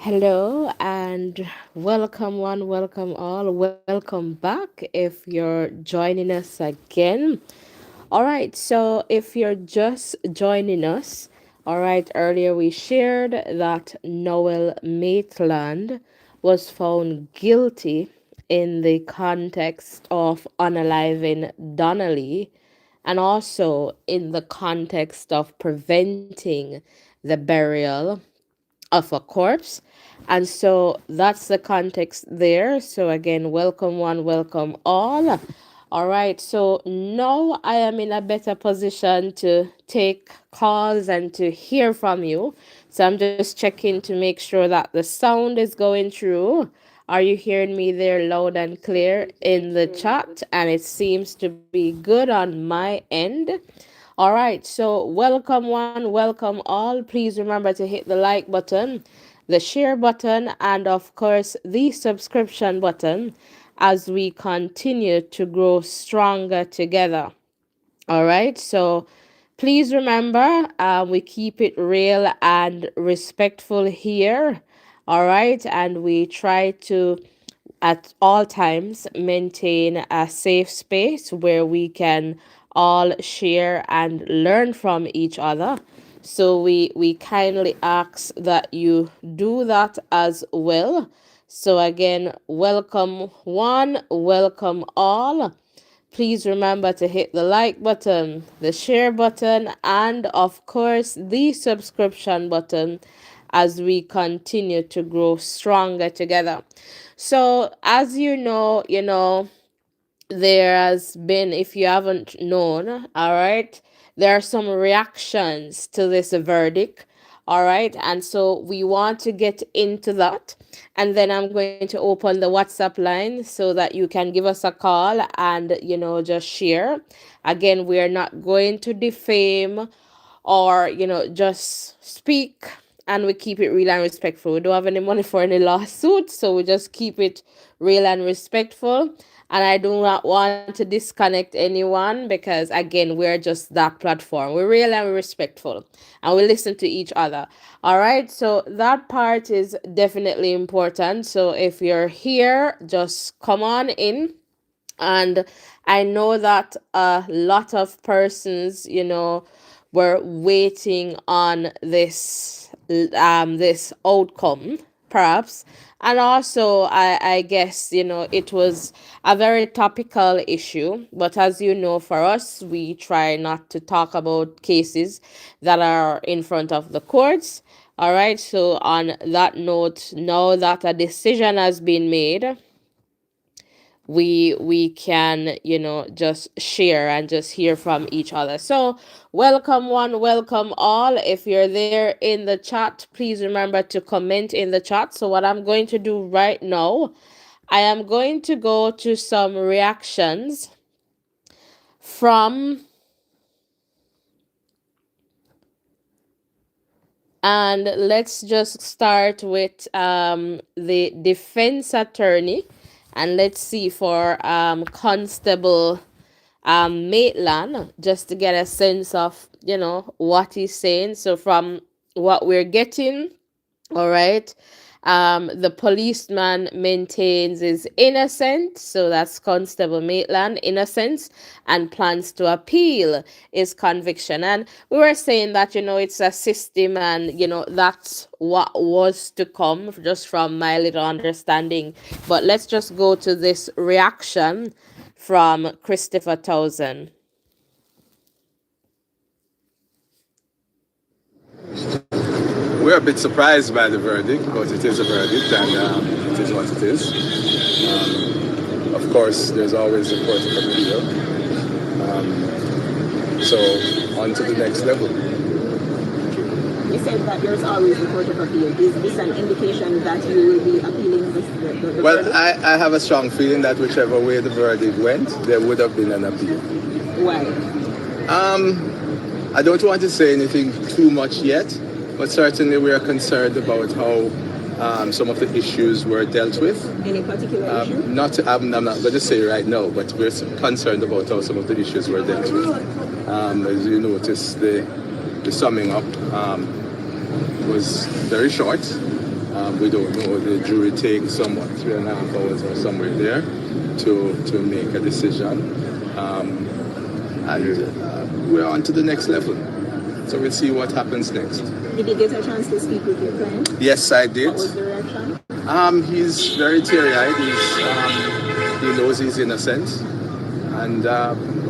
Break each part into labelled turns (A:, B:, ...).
A: Hello and welcome one, welcome all, welcome back if you're joining us again. All right, so if you're just joining us, all right, earlier we shared that Noel Maitland was found guilty in the context of unaliving Donnelly and also in the context of preventing the burial of a corpse. And so that's the context there. So again, welcome one, welcome all. All right, so now I am in a better position to take calls and to hear from you. So I'm just checking to make sure that the sound is going through. Are you hearing me there loud and clear in the chat? And it seems to be good on my end. All right, so welcome one, welcome all. Please remember to hit the like button, the share button, and of course, the subscription button as we continue to grow stronger together. All right, so please remember we keep it real and respectful here. All right, and we try to at all times maintain a safe space where we can all share and learn from each other. So we kindly ask that you do that as well. So again, welcome one, welcome all. Please remember to hit the like button, the share button, and of course the subscription button as we continue to grow stronger together. So, as there has been, if you haven't known, all right, there are some reactions to this verdict, all right, and so we want to get into that. And then I'm going to open the WhatsApp line so that you can give us a call and, just share. Again, we are not going to defame or just speak, and we keep it real and respectful. We don't have any money for any lawsuits, so we just keep it real and respectful. And I do not want to disconnect anyone because again, we're just that platform. We're real and we're respectful, and we listen to each other. All right, so that part is definitely important. So if you're here, just come on in. And I know that a lot of persons, were waiting on this outcome, perhaps. And also, I guess, it was a very topical issue. But as you know, for us, we try not to talk about cases that are in front of the courts. All right, so on that note, now that a decision has been made, we can just share and just hear from each other. So welcome one, welcome all. If you're there in the chat, please remember to comment in the chat. So what I'm going to do right now, I am going to go to some reactions from, and let's just start with the defense attorney, and let's see for Constable Maitland, just to get a sense of what he's saying. So from what we're getting, all right, the policeman maintains is innocent, so that's Constable Maitland, innocence, and plans to appeal his conviction. And we were saying that it's a system, and that's what was to come, just from my little understanding. But let's just go to this reaction from Christopher Townsend.
B: We're a bit surprised by the verdict, but it is a verdict, and it is what it is. Of course, there's always a court of appeal. So, on to the next level.
C: You said that there's always a court of appeal. Is this an indication that you will be appealing the
B: Well,
C: verdict?
B: I have a strong feeling that whichever way the verdict went, there would have been an appeal.
C: Why?
B: I don't want to say anything too much yet, but certainly we are concerned about how some of the issues were dealt with.
C: Any particular issue?
B: I'm not going to say right now, but we're concerned about how some of the issues were dealt with. As you notice, the summing up was very short. We don't know. The jury takes somewhat 3.5 hours or somewhere there to make a decision. And we're on to the next level. So we'll see what happens next.
C: Did you get a chance to speak with your client?
B: Yes, I did.
C: What was the reaction?
B: He's very teary-eyed. He knows he's innocent, and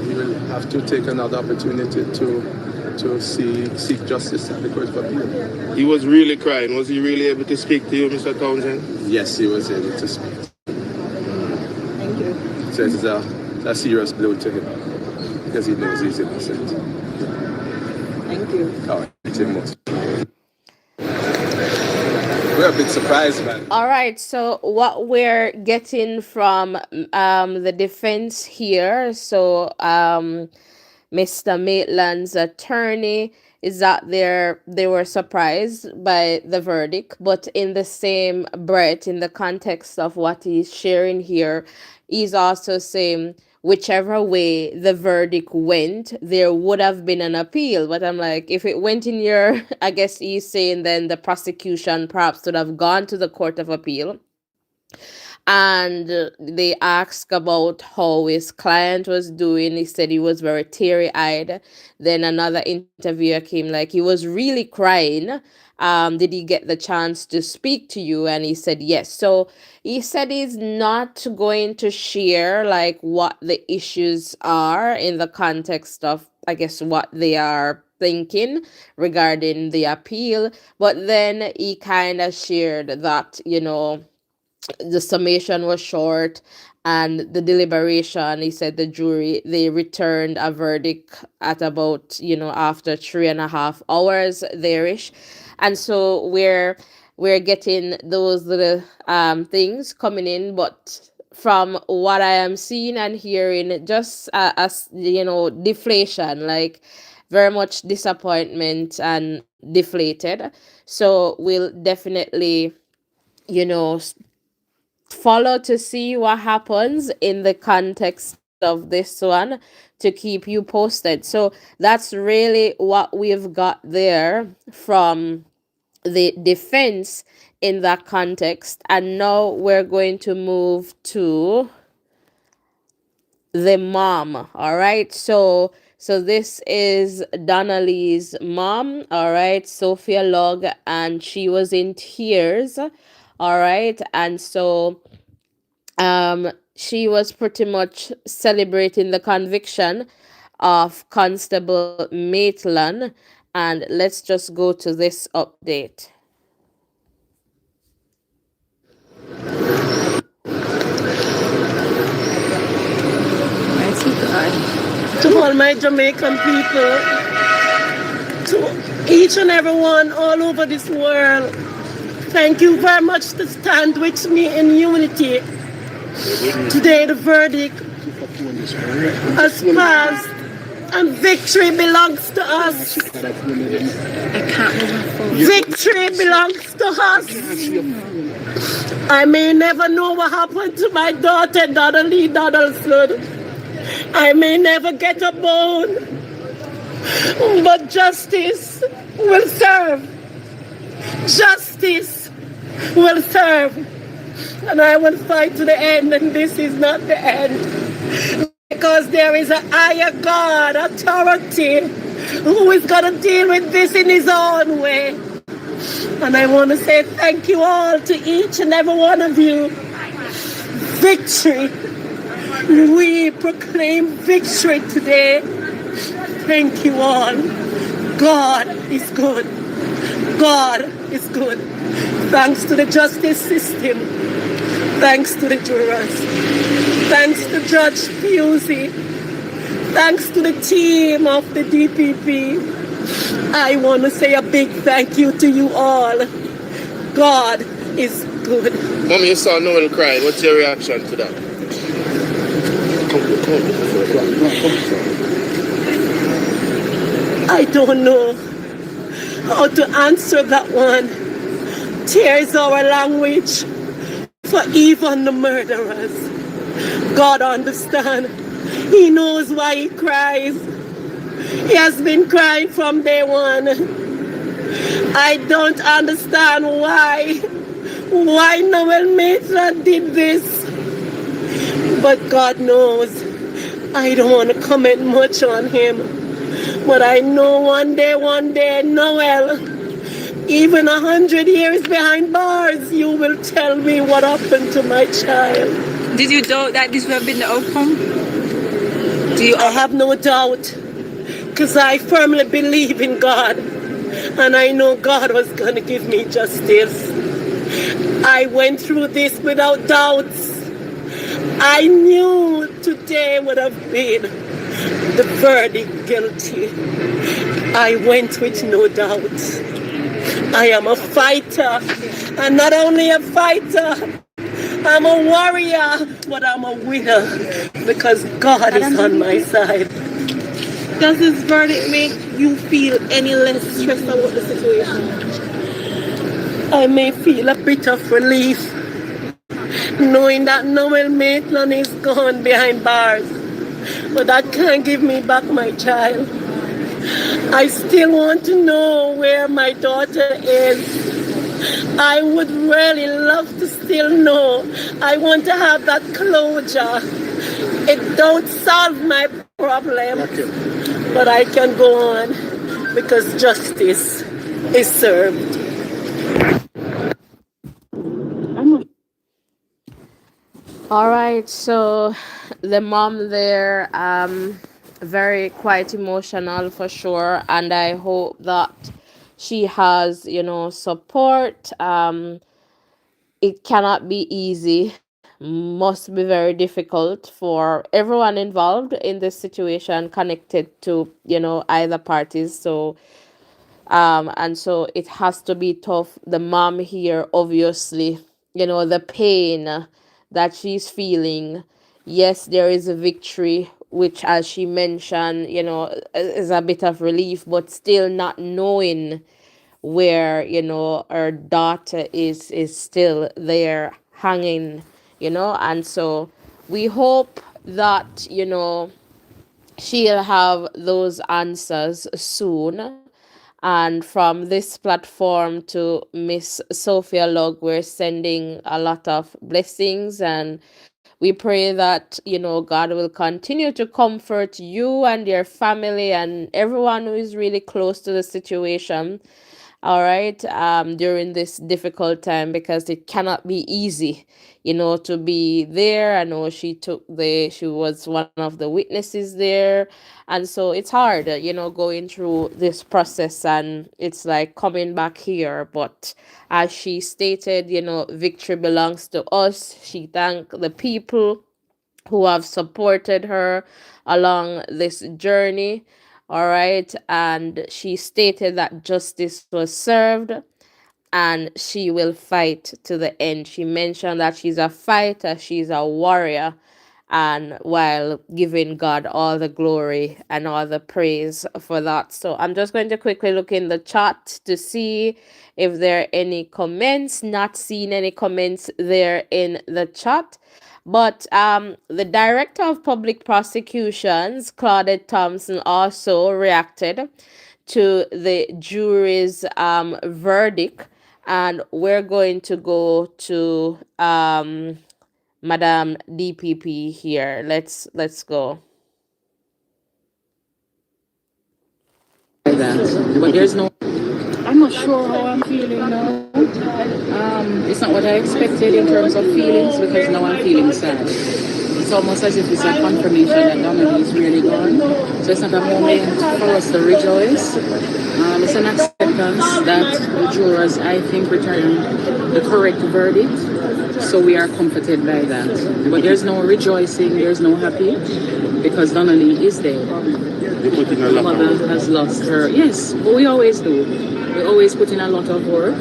B: he will have to take another opportunity to seek justice at the Court of Appeal.
D: He was really crying. Was he really able to speak to you, Mr. Townsend?
B: Yes, he was able to speak.
C: Thank you.
B: So it's a serious blow to him because he knows he's innocent.
C: Thank you.
B: All right, most. We're a bit surprised, man.
A: All right, so what we're getting from the defense here, so Mr. Maitland's attorney, is that they were surprised by the verdict, but in the same breath, in the context of what he's sharing here, he's also saying whichever way the verdict went, there would have been an appeal. But I'm like, if it went in your, I guess he's saying then the prosecution perhaps would have gone to the Court of Appeal. And they asked about how his client was doing. He said he was very teary-eyed. Then another interviewer came like, he was really crying. Did he get the chance to speak to you? And he said yes. So he said he's not going to share like what the issues are in the context of, I guess, what they are thinking regarding the appeal. But then he kind of shared that, the summation was short and the deliberation, he said the jury, they returned a verdict at about, after 3.5 hours there-ish. And so we're getting those little things coming in, but from what I am seeing and hearing, just deflation, like very much disappointment and deflated. So we'll definitely follow to see what happens in the context of this one to keep you posted. So that's really what we've got there from the defense in that context. And now we're going to move to the mom. All right, so this is Donnelly's mom, all right, Sophia Log, and she was in tears. All right, and so she was pretty much celebrating the conviction of Constable Maitland. And let's just go to this update.
E: To all my Jamaican people, to each and every one all over this world, thank you very much to stand with me in unity. Today the verdict has passed and victory belongs to us. Victory belongs to us. I may never know what happened to my daughter, Donnelly Donaldson. I may never get a bone, but justice will serve. Justice will serve. And I will fight to the end, and this is not the end. Because there is a higher God, authority, who is going to deal with this in his own way. And I want to say thank you all to each and every one of you. Victory. We proclaim victory today. Thank you all. God is good. God is good. Thanks to the justice system. Thanks to the jurors. Thanks to Judge Pusey. Thanks to the team of the DPP. I want to say a big thank you to you all. God is good.
D: Mom, you saw Noel crying. What's your reaction to that?
E: I don't know how to answer that one. Tears our language for even the murderers. God understands. He knows why he cries. He has been crying from day one. I don't understand why why Noel Maitland did this. But God knows I don't want to comment much on him. But I know one day, Noel, even 100 years behind bars, you will tell me what happened to my child.
C: Did you doubt that this would have been the outcome? Do you?
E: I have no doubt, because I firmly believe in God, and I know God was going to give me justice. I went through this without doubts. I knew today would have been the verdict guilty. I went with no doubt. I am a fighter, and not only a fighter, I'm a warrior, but I'm a winner because God is on my side. Does this verdict make you feel any less stressed about the situation? I may feel a bit of relief knowing that Noel Maitland is gone behind bars, but that can't give me back my child. I still want to know where my daughter is. I would really love to still know. I want to have that closure. It don't solve my problem, but I can go on because justice is served.
A: All right, so the mom there, very quite emotional for sure, and I hope that she has, support. It cannot be easy, must be very difficult for everyone involved in this situation, connected to, either parties. So and so it has to be tough. The mom here, obviously, the pain that she's feeling. Yes, there is a victory, which, as she mentioned, is a bit of relief, but still not knowing where, her daughter is still there hanging, and so we hope that, she'll have those answers soon. And from this platform to Miss Sophia Log, we're sending a lot of blessings, and we pray that, God will continue to comfort you and your family and everyone who is really close to the situation. All right, during this difficult time, because it cannot be easy, to be there. I know she was one of the witnesses there, and so it's hard, going through this process, and it's like coming back here. But as she stated, victory belongs to us. She thanked the people who have supported her along this journey. All right. And she stated that justice was served and she will fight to the end. She mentioned that she's a fighter, she's a warrior, and while giving God all the glory and all the praise for that. So I'm just going to quickly look in the chat to see if there are any comments. Not seeing any comments there in the chat. But the director of public prosecutions, Claudette Thompson, also reacted to the jury's verdict, and we're going to go to Madam DPP here. Let's go.
F: That. But there's no. I'm not sure how I'm feeling now. It's not what I expected in terms of feelings because now I'm feeling sad. It's almost as if it's a confirmation that Dominic is really gone. So it's not a moment for us to rejoice. It's an acceptance that the jurors, I think, returned the correct verdict. So we are comforted by that. But there's no rejoicing, there's no happy because Donnelly is dead. My mother has lost her. Yes, but we always do. We always put in a lot of work.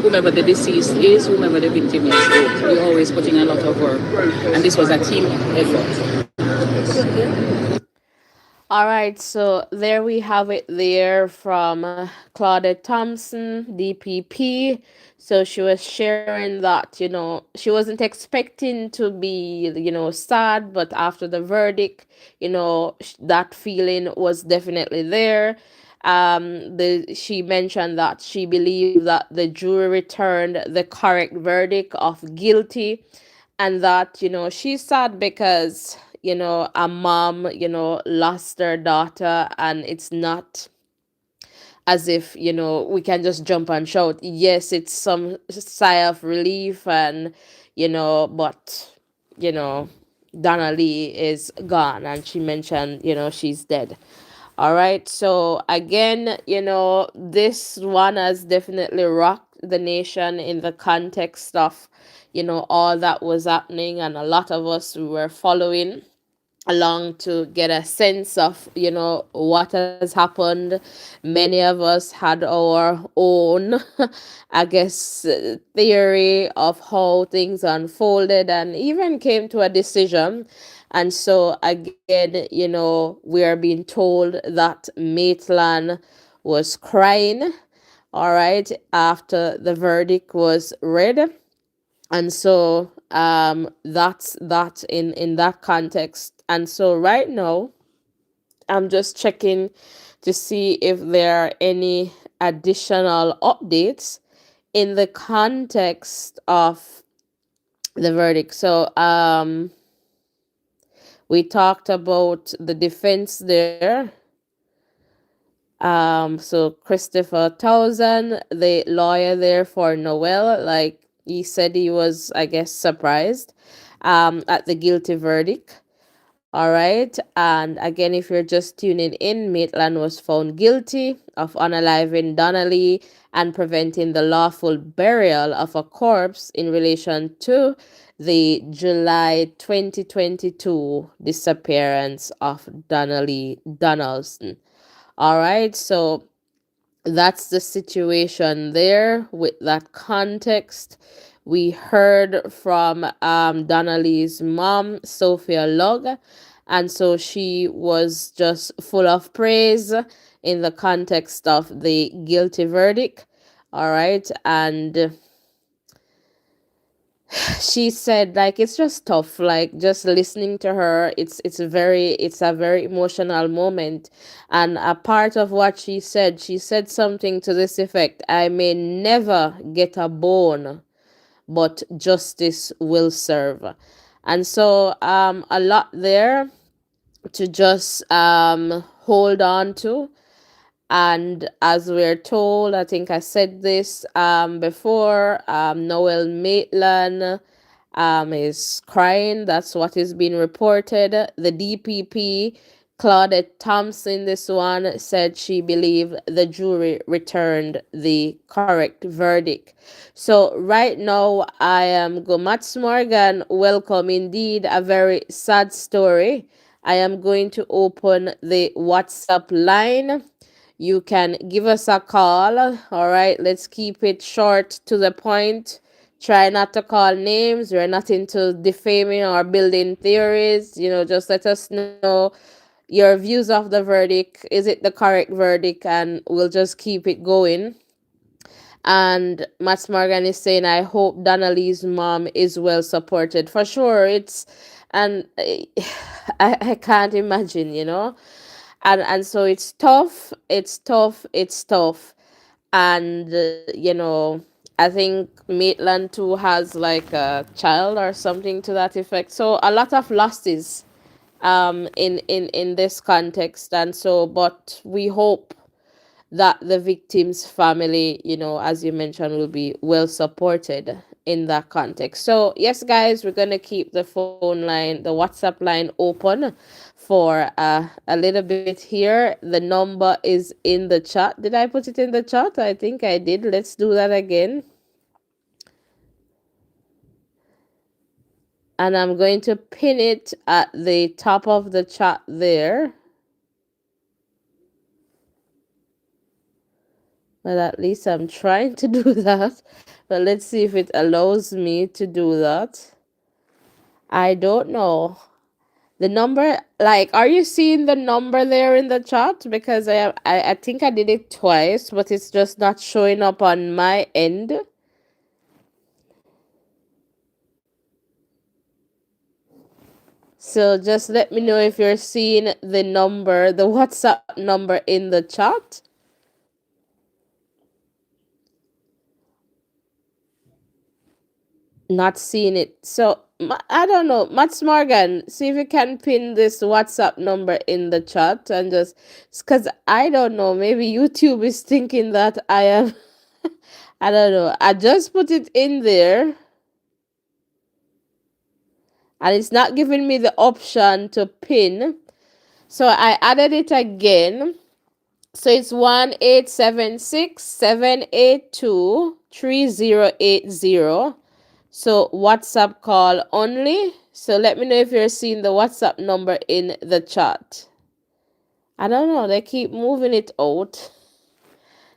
F: Whomever the deceased is, whomever the victim is, we always put in a lot of work. And this was a team effort.
A: All right, so there we have it there from Claudette Thompson, DPP. So she was sharing that, she wasn't expecting to be, sad, but after the verdict, that feeling was definitely there. she mentioned that she believed that the jury returned the correct verdict of guilty, and that, she's sad because, a mom, lost her daughter, and it's not as if, we can just jump and shout. Yes, it's some sigh of relief, and, but, you know Donna Lee is gone, and she mentioned, she's dead. All right. So again, this one has definitely rocked the nation in the context of, all that was happening, and a lot of us, we were following along to get a sense of, what has happened. Many of us had our own I guess, theory of how things unfolded, and even came to a decision. And so again, we are being told that Maitland was crying, all right, after the verdict was read. And so that's that in that context. And so right now, I'm just checking to see if there are any additional updates in the context of the verdict. So we talked about the defense there. So Christopher Townsend, the lawyer there for Noel, like, he said he was, I guess, surprised at the guilty verdict. All right. And again, if you're just tuning in, Maitland was found guilty of unaliving Donnelly and preventing the lawful burial of a corpse in relation to the July 2022 disappearance of Donnelly Donaldson. All right. So that's the situation there with that context. We heard from Donnelly's mom, Sophia Lugg, and so she was just full of praise in the context of the guilty verdict. All right. And she said, like, it's just tough, like, just listening to her. It's a very emotional moment. And a part of what she said something to this effect: I may never get a bone, but justice will serve. And so a lot there to just hold on to. And as we're told, I think I said this before, Noel Maitland is crying. That's what is being reported. The DPP, Claudette Thompson, this one, said she believed the jury returned the correct verdict. So right now, I am Gomats Morgan. Welcome, indeed, a very sad story. I am going to open the WhatsApp line. You can give us a call. All right, let's keep it short to the point. Try not to call names. We're not into defaming or building theories. Just let us know your views of the verdict. Is it the correct verdict? And we'll just keep it going. And Matt Morgan is saying, I hope Donnelly's mom is well supported. For sure. And I can't imagine. And so it's tough, and I think Maitland too has like a child or something to that effect, so a lot of losses in this context. And so, but we hope that the victim's family, as you mentioned, will be well supported in that context. So yes, guys, we're gonna keep the phone line, the WhatsApp line open for a little bit here. The number is in the chat. Did I put it in the chat? I think I did. Let's do that again. And I'm going to pin it at the top of the chat there. Well, at least I'm trying to do that. But let's see if it allows me to do that. I don't know. The number, like, are you seeing the number there in the chat? Because I think I did it twice, but it's just not showing up on my end. So just let me know if you're seeing the number, the WhatsApp number in the chat. Not seeing it. So I don't know. Mats Morgan, see if you can pin this WhatsApp number in the chat and just because I don't know. Maybe YouTube is thinking that I am. I don't know. I just put it in there and it's not giving me the option to pin. So I added it again. So it's 1-876-782-3080. So WhatsApp call only. So let me know if you're seeing the WhatsApp number in the chat. I don't know. They keep moving it out.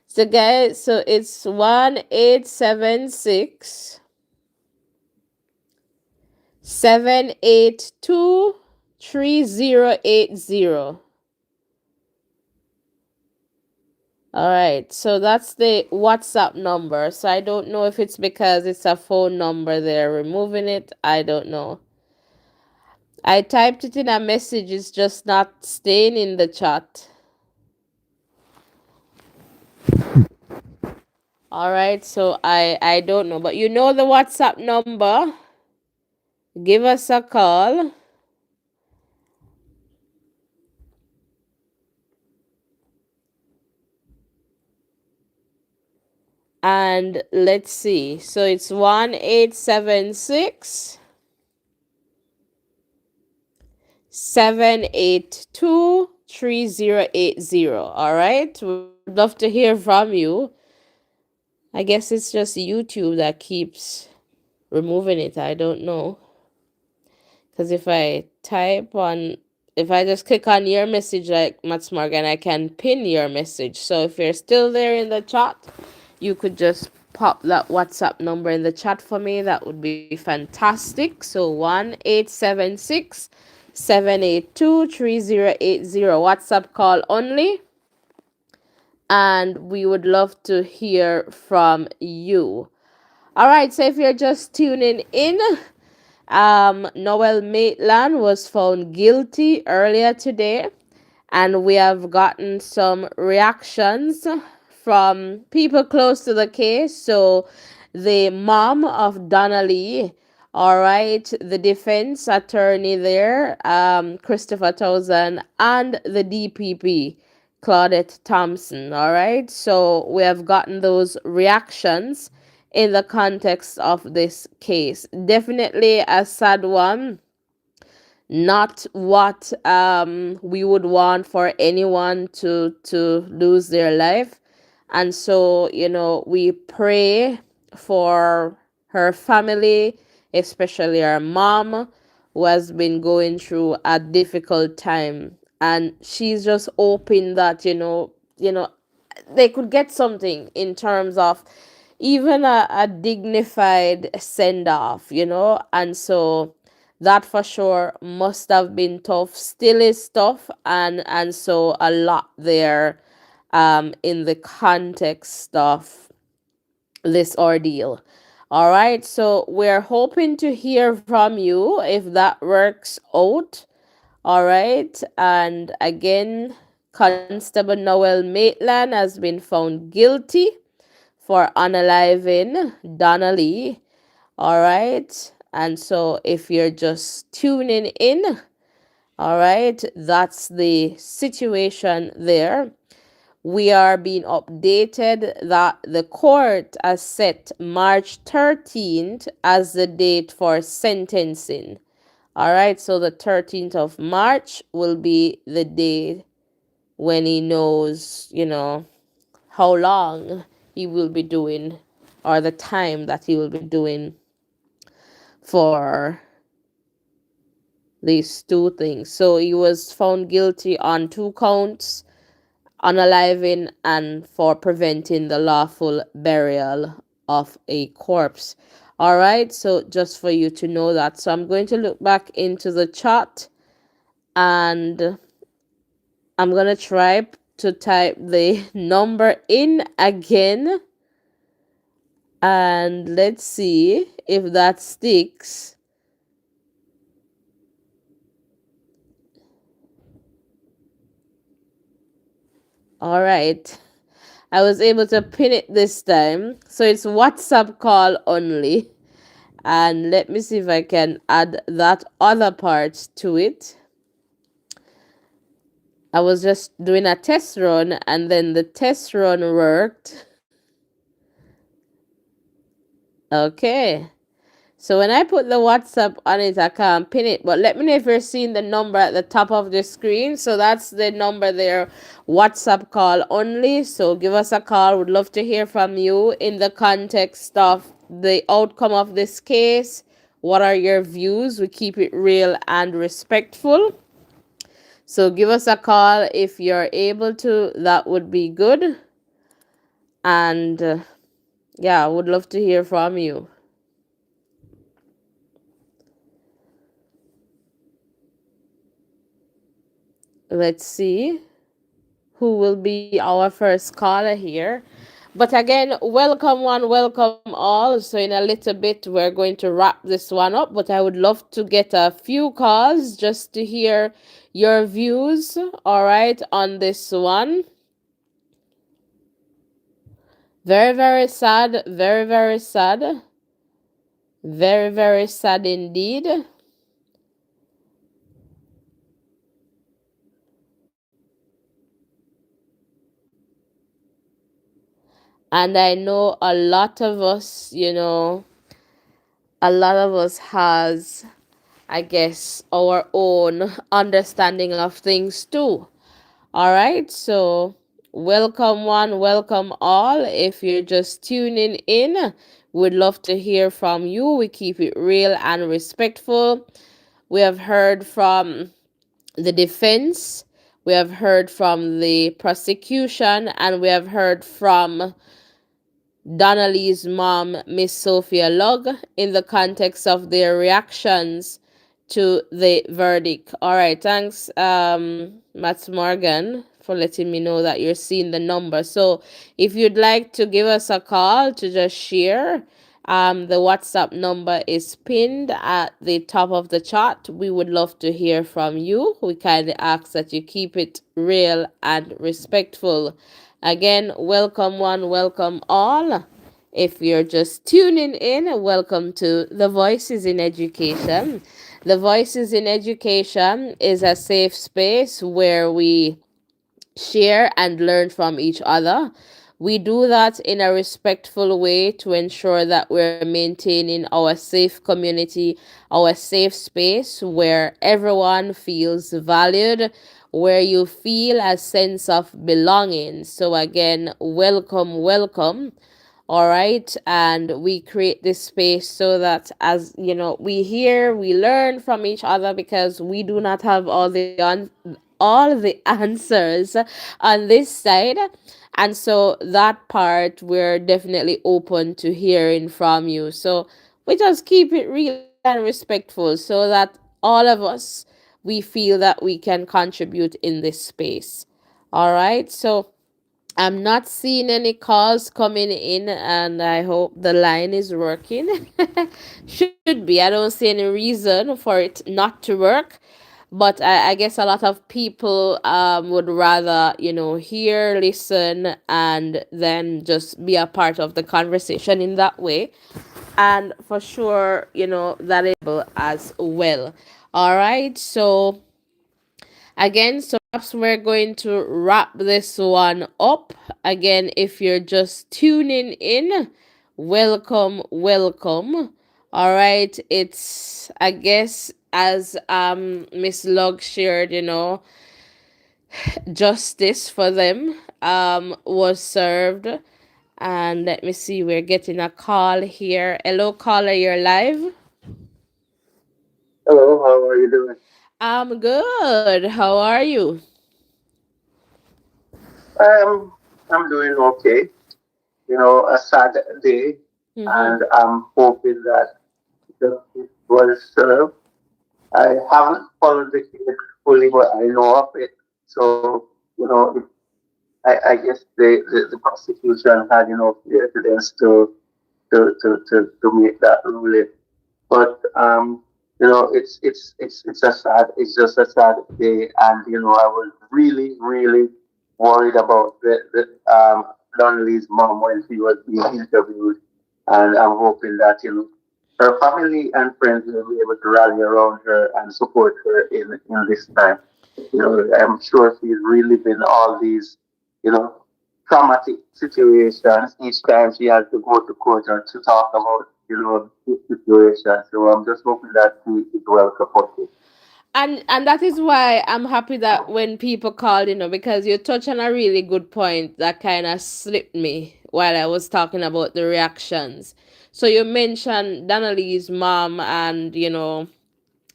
A: So guys, so it's 1-877-782-3080. All right, so that's the WhatsApp number. So I don't know if it's because it's a phone number they're removing it. I don't know. I typed it in a message, it's just not staying in the chat. All right, so I don't know, but you know the WhatsApp number. Give us a call. And let's see. So it's 1-876 782 3080. All right, we'd love to hear from you. I guess it's just YouTube that keeps removing it. I don't know. Because if I just click on your message like Mats Morgan, I can pin your message. So if you're still there in the chat, you could just pop that WhatsApp number in the chat for me. That would be fantastic. So 1-876-782-3080. WhatsApp call only. And we would love to hear from you. All right, so if you're just tuning in, Noel Maitland was found guilty earlier today, and we have gotten some reactions from people close to the case. So, the mom of Donnelly, all right, the defense attorney there, Christopher Townsend, and the DPP, Claudette Thompson, all right. So, we have gotten those reactions in the context of this case. Definitely a sad one, not what we would want for anyone to lose their life. And so, we pray for her family, especially her mom, who has been going through a difficult time, and she's just hoping that they could get something in terms of even a dignified send off, and so that for sure must have been tough, still is tough, and so a lot there in the context of this ordeal. All right, so we're hoping to hear from you if that works out. All right, and again, Constable Noel Maitland has been found guilty for unaliving Donnelly. All right, and so if you're just tuning in, all right, that's the situation there. We are being updated that the court has set March 13th as the date for sentencing. All right, so the 13th of March will be the day when he knows, how long he will be doing, or the time that he will be doing for these two things. So he was found guilty on 2 counts: unaliving and for preventing the lawful burial of a corpse. All right, so just for you to know that. So I'm going to look back into the chat and I'm going to try to type the number in again, and let's see if that sticks. All right. I was able to pin it this time. So it's WhatsApp call only. And let me see if I can add that other part to it. I was just doing a test run, and then the test run worked. Okay. So when I put the WhatsApp on it, I can't pin it. But let me know if you're seeing the number at the top of the screen. So that's the number there, WhatsApp call only. So give us a call. Would love to hear from you in the context of the outcome of this case. What are your views? We keep it real and respectful. So give us a call if you're able to. That would be good. And yeah, I would love to hear from you. Let's see who will be our first caller here. But again, welcome one, welcome all. So in a little bit, we're going to wrap this one up. But I would love to get a few calls just to hear your views, all right, on this one. Very, very sad. Very, very sad. Very, very sad indeed. And I know a lot of us, a lot of us has, I guess, our own understanding of things too. All right, so welcome one, welcome all. If you're just tuning in, we'd love to hear from you. We keep it real and respectful. We have heard from the defense, we have heard from the prosecution, and we have heard from Donnelly's mom, Miss Sophia Lugg, in the context of their reactions to the verdict. All right, thanks, Matt Morgan, for letting me know that you're seeing the number. So if you'd like to give us a call to just share, the WhatsApp number is pinned at the top of the chat. We would love to hear from you. We kindly ask that you keep it real and respectful. Again, welcome one, welcome all. If you're just tuning in, welcome to The Voices in Education. The Voices in Education is a safe space where we share and learn from each other. We do that in a respectful way to ensure that we're maintaining our safe community, our safe space where everyone feels valued, where you feel a sense of belonging. So, again, welcome, welcome. All right, and we create this space so that, as you know, we hear, we learn from each other, because we do not have all the answers on this side. And so that part, we're definitely open to hearing from you. So we just keep it real and respectful so that all of us, we feel that we can contribute in this space. All right, so I'm not seeing any calls coming in, and I hope the line is working. Should be. I don't see any reason for it not to work. But I guess a lot of people would rather, hear, listen, and then just be a part of the conversation in that way. And for sure, that is as well. All right. So again, so perhaps we're going to wrap this one up. Again, if you're just tuning in, welcome, welcome. All right, it's, I guess, as Miss Log shared, justice for them was served. And let me see, we're getting a call here. Hello, caller, you're live.
G: Hello, how are you doing?
A: I'm good. How are you?
G: Um, I'm doing okay. A sad day,
A: Mm-hmm.
G: and I'm hoping that justice was served. I haven't followed the case fully, but I know of it. So, I guess the prosecution had enough evidence to make that ruling. But it's a sad, it's just a sad day, and I was really really worried about the Donnelly's mom when she was being interviewed, and I'm hoping that her family and friends will be able to rally around her and support her in this time. You know, I'm sure she's reliving all these, you know, traumatic situations each time she has to go to court or to talk about, you know, this situation. So I'm just hoping that she is well supported.
A: And that is why I'm happy that when people called, because you touched on a really good point that kind of slipped me while I was talking about the reactions. So you mentioned Donnelly's mom and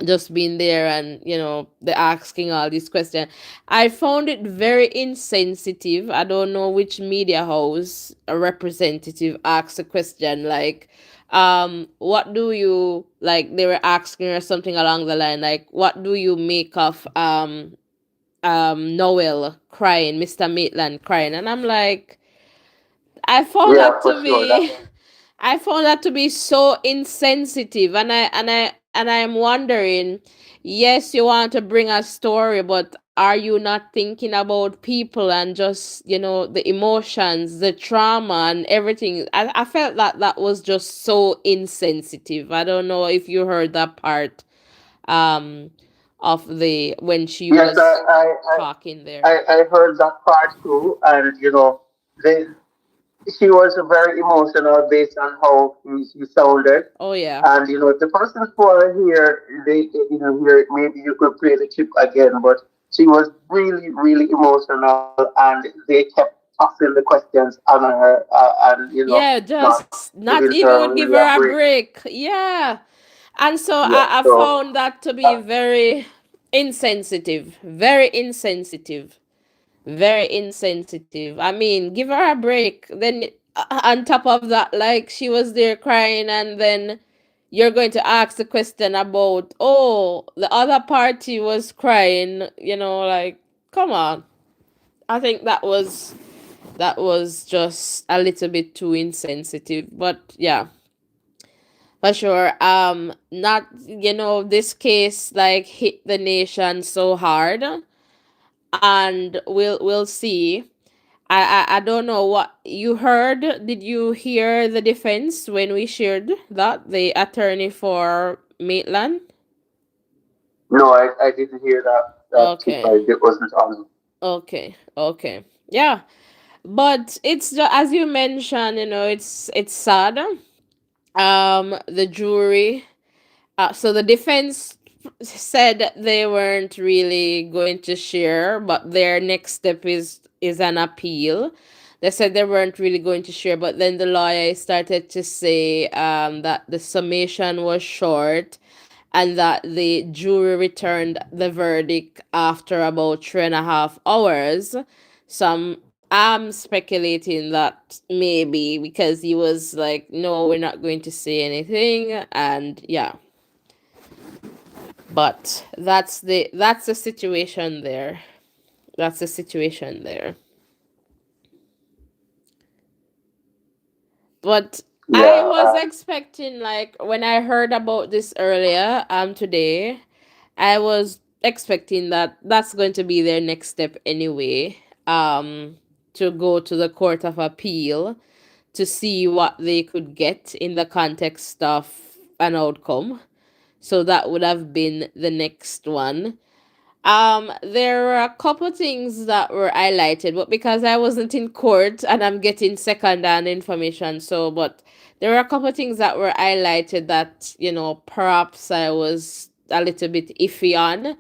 A: just being there and the asking all these questions. I found it very insensitive. I don't know which media house a representative asked a question like, what do you like, they were asking her something along the line like, what do you make of Noel crying, Mr. Maitland crying? And I'm like, I found
G: Yeah,
A: that
G: for
A: to
G: sure.
A: be I found that to be so insensitive, and I'm wondering, yes, you want to bring a story, but are you not thinking about people and just, the emotions, the trauma and everything? I felt that that was just so insensitive. I don't know if you heard that part um of the when she
G: Yes,
A: was talking there.
G: I heard that part too, and you know, they she was very emotional based on how she sounded.
A: Oh yeah.
G: And you know, the persons who are here, they didn't hear it. Maybe you could play the clip again, but she was really, really emotional, and they kept tossing the questions on her, and you know,
A: Yeah,
G: not
A: just not
G: giving
A: even
G: her
A: would give
G: really a
A: her a
G: break.
A: break. Yeah. And so
G: Yeah.
A: I
G: So
A: found that to be
G: uh,
A: very insensitive. Very insensitive. Very insensitive. I mean, give her a break. Then on top of that, like she was there crying, and then you're going to ask the question about, oh, the other party was crying, like, come on. I think that was just a little bit too insensitive. But yeah, for sure. Not, this case like hit the nation so hard, and we'll see. I don't know what you heard. Did you hear the defense when we shared that, the attorney for Maitland?
G: no, I didn't hear that tip.
A: Okay.
G: It wasn't on.
A: Okay. Okay. Yeah. But it's just, as you mentioned, it's sad. The jury. So the defense said they weren't really going to share, but their next step is an appeal. They said they weren't really going to share, but then the lawyer started to say that the summation was short and that the jury returned the verdict after about 3.5 hours. So I'm speculating that maybe because he was like, no, we're not going to say anything, and yeah. But that's the situation there. That's the situation there. But I
G: Yeah.
A: was expecting, like, when I heard about this earlier today, I was expecting that that's going to be their next step anyway. To go to the Court of Appeal to see what they could get in the context of an outcome. So that would have been the next one. There were a couple things that were highlighted, but because I wasn't in court and I'm getting second-hand information, but there were a couple things that were highlighted that, perhaps I was a little bit iffy on,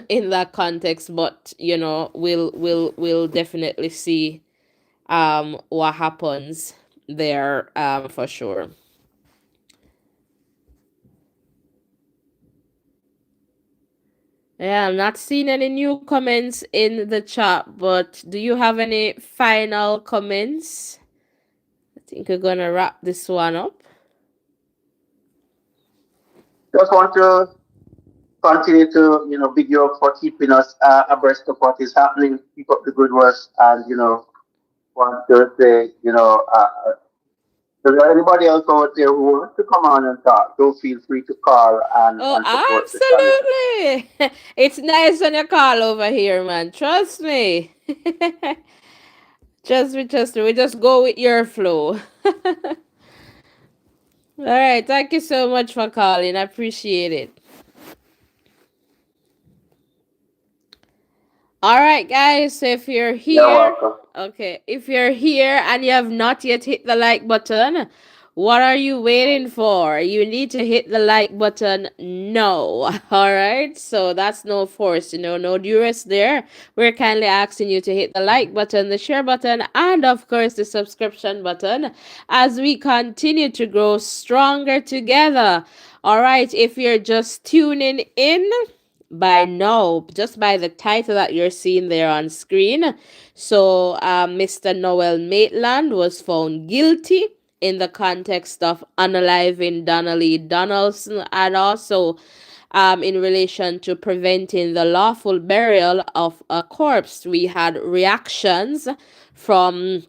A: in that context, but we'll definitely see what happens there, for sure. Yeah, I'm not seeing any new comments in the chat, but do you have any final comments? I think we're gonna wrap this one up.
G: Just want to continue to, you know, big you up for keeping us abreast of what is happening. Keep up the good work, and you know, want to say, you know, if there anybody else out there who wants to come on and talk, do feel free to call
A: Oh,
G: and support the channel.
A: absolutely. It's nice when you call over here, man. Trust me. Trust me, we just go with your flow. All right. Thank you so much for calling. I appreciate it. All right, guys. So if you're
G: You're
A: here,
G: welcome.
A: okay, if you're here and you have not yet hit the like button, what are you waiting for? You need to hit the like button no. All right. So that's no force, no duress there. We're kindly asking you to hit the like button, the share button, and of course the subscription button as we continue to grow stronger together. All right. If you're just tuning in, by now, just by the title that you're seeing there on screen. So, Mr. Noel Maitland was found guilty in the context of unaliving Donnelly Donaldson and also in relation to preventing the lawful burial of a corpse. We had reactions from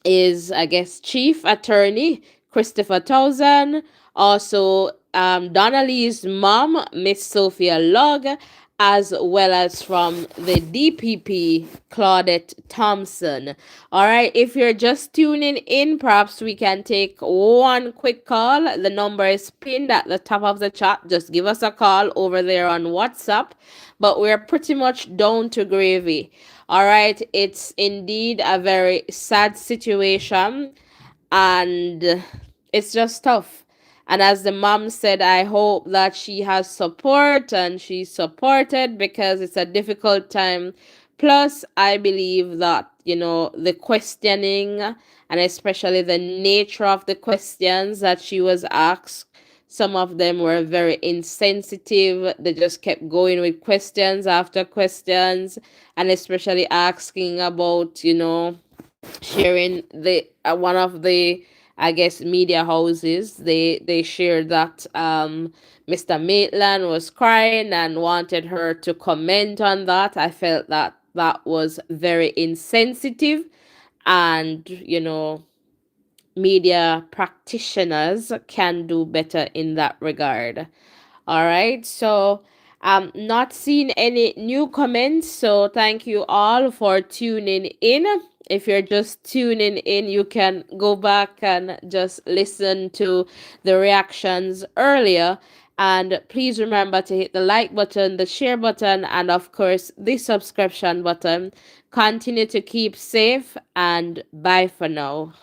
A: is, I guess, Chief Attorney Christopher Townsend, also Donnelly's mom, Miss Sophia Lugg, as well as from the DPP, Claudette Thompson. All right, if you're just tuning in, perhaps we can take one quick call. The number is pinned at the top of the chat. Just give us a call over there on WhatsApp. But we're pretty much down to gravy. All right, it's indeed a very sad situation, and it's just tough. And as the mom said, I hope that she has support and she's supported because it's a difficult time. Plus, I believe that, the questioning and especially the nature of the questions that she was asked, some of them were very insensitive. They just kept going with questions after questions, and especially asking about, sharing the one of the, I guess, media houses. They shared that Mr. Maitland was crying and wanted her to comment on that. I felt that that was very insensitive, and media practitioners can do better in that regard. All right. So I'm not seeing any new comments. So thank you all for tuning in. If you're just tuning in, you can go back and just listen to the reactions earlier. And please remember to hit the like button, the share button, and of course the subscription button. Continue to keep safe and bye for now.